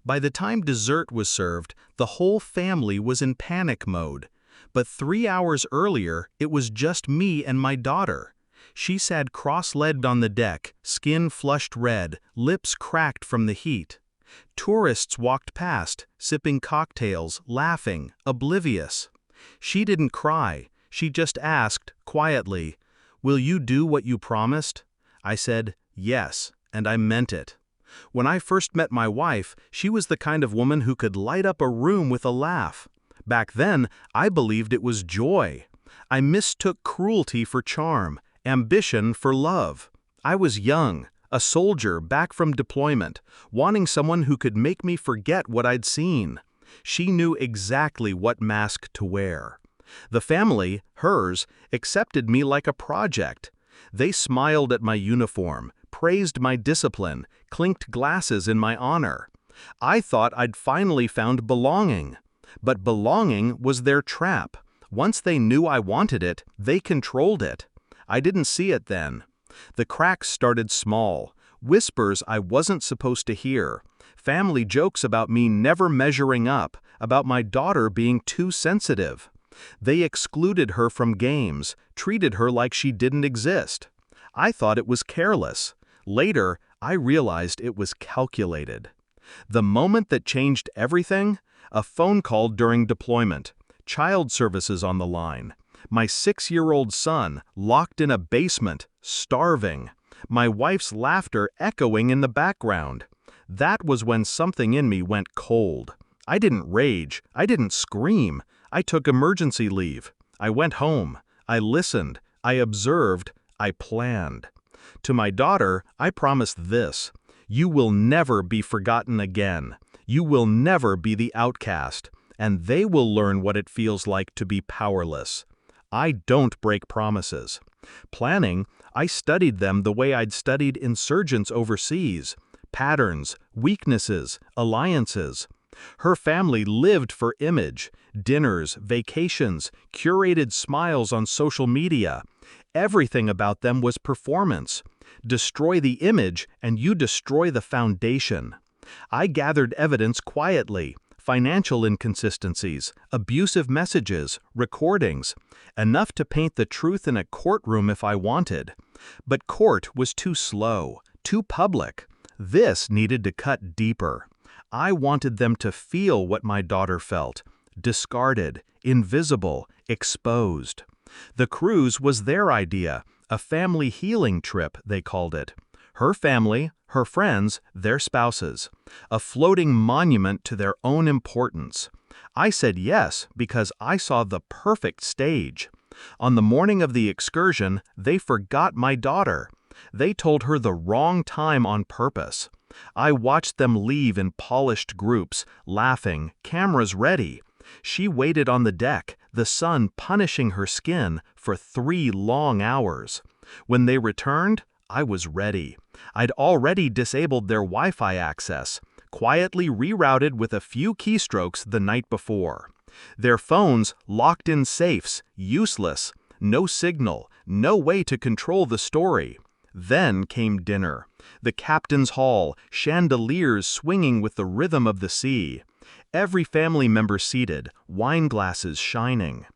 By the time dessert was served, the whole family was in panic mode. But 3 hours earlier, it was just me and my daughter. She sat cross-legged on the deck, skin flushed red, lips cracked from the heat. Tourists walked past, sipping cocktails, laughing, oblivious. She didn't cry. She just asked, quietly, "Will you do what you promised?" I said, "Yes," and I meant it. When I first met my wife, she was the kind of woman who could light up a room with a laugh. Back then, I believed it was joy. I mistook cruelty for charm, ambition for love. I was young, a soldier back from deployment, wanting someone who could make me forget what I'd seen. She knew exactly what mask to wear. The family, hers, accepted me like a project. They smiled at my uniform, praised my discipline, clinked glasses in my honor. I thought I'd finally found belonging. But belonging was their trap. Once they knew I wanted it, they controlled it. I didn't see it then. The cracks started small, whispers I wasn't supposed to hear, family jokes about me never measuring up, about my daughter being too sensitive. They excluded her from games, treated her like she didn't exist. I thought it was careless. Later, I realized it was calculated. The moment that changed everything, a phone call during deployment, child services on the line, my 6-year-old son locked in a basement, starving, my wife's laughter echoing in the background. That was when something in me went cold. I didn't rage, I didn't scream. I took emergency leave. I went home. I listened. I observed. I planned. To my daughter, I promised this: you will never be forgotten again. You will never be the outcast, and they will learn what it feels like to be powerless. I don't break promises. Planning, I studied them the way I'd studied insurgents overseas: patterns, weaknesses, alliances. Her family lived for image, dinners, vacations, curated smiles on social media. Everything about them was performance. Destroy the image and you destroy the foundation. I gathered evidence quietly: financial inconsistencies, abusive messages, recordings, enough to paint the truth in a courtroom if I wanted. But court was too slow, too public. This needed to cut deeper. I wanted them to feel what my daughter felt: discarded, invisible, exposed. The cruise was their idea, a family healing trip, they called it. Her family, her friends, their spouses. A floating monument to their own importance. I said yes because I saw the perfect stage. On the morning of the excursion, they forgot my daughter. They told her the wrong time on purpose. I watched them leave in polished groups, laughing, cameras ready. She waited on the deck, the sun punishing her skin, for 3 long hours. When they returned, I was ready. I'd already disabled their Wi-Fi access, quietly rerouted with a few keystrokes the night before. Their phones locked in safes, useless, no signal, no way to control the story. Then came dinner. The captain's hall, chandeliers swinging with the rhythm of the sea. Every family member seated, wine glasses shining.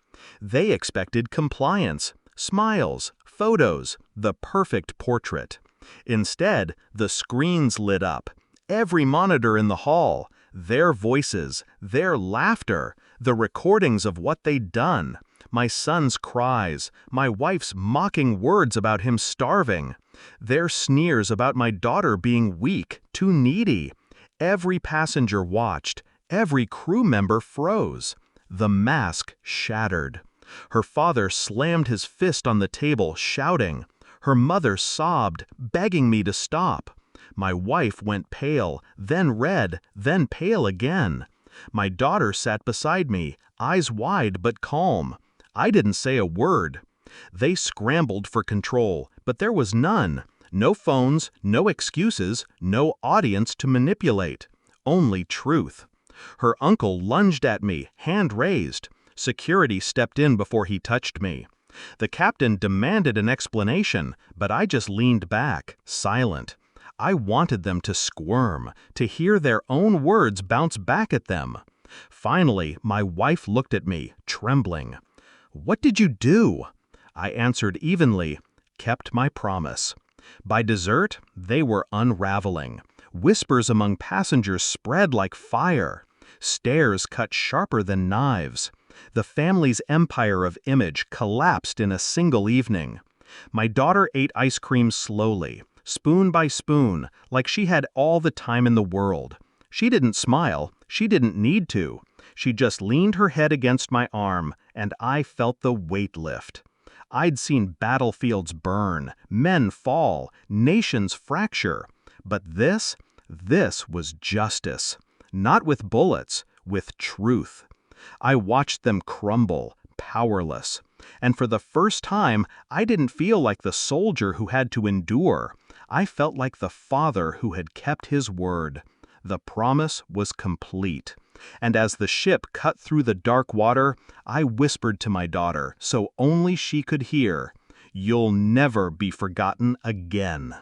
They expected compliance, smiles, photos, the perfect portrait. Instead, the screens lit up. Every monitor in the hall, their voices, their laughter, the recordings of what they'd done. My son's cries, my wife's mocking words about him starving, their sneers about my daughter being weak, too needy. Every passenger watched, every crew member froze. The mask shattered. Her father slammed his fist on the table, shouting. Her mother sobbed, begging me to stop. My wife went pale, then red, then pale again. My daughter sat beside me, eyes wide but calm. I didn't say a word. They scrambled for control, but there was none. No phones, no excuses, no audience to manipulate. Only truth. Her uncle lunged at me, hand raised. Security stepped in before he touched me. The captain demanded an explanation, but I just leaned back, silent. I wanted them to squirm, to hear their own words bounce back at them. Finally, my wife looked at me, trembling. "What did you do?" I answered evenly, "Kept my promise." By dessert, they were unraveling. Whispers among passengers spread like fire. Stares cut sharper than knives. The family's empire of image collapsed in a single evening. My daughter ate ice cream slowly, spoon by spoon, like she had all the time in the world. She didn't smile. She didn't need to. She just leaned her head against my arm, and I felt the weight lift. I'd seen battlefields burn, men fall, nations fracture. But this was justice. Not with bullets, with truth. I watched them crumble, powerless. And for the first time, I didn't feel like the soldier who had to endure. I felt like the father who had kept his word. The promise was complete. And as the ship cut through the dark water, I whispered to my daughter, so only she could hear, "You'll never be forgotten again."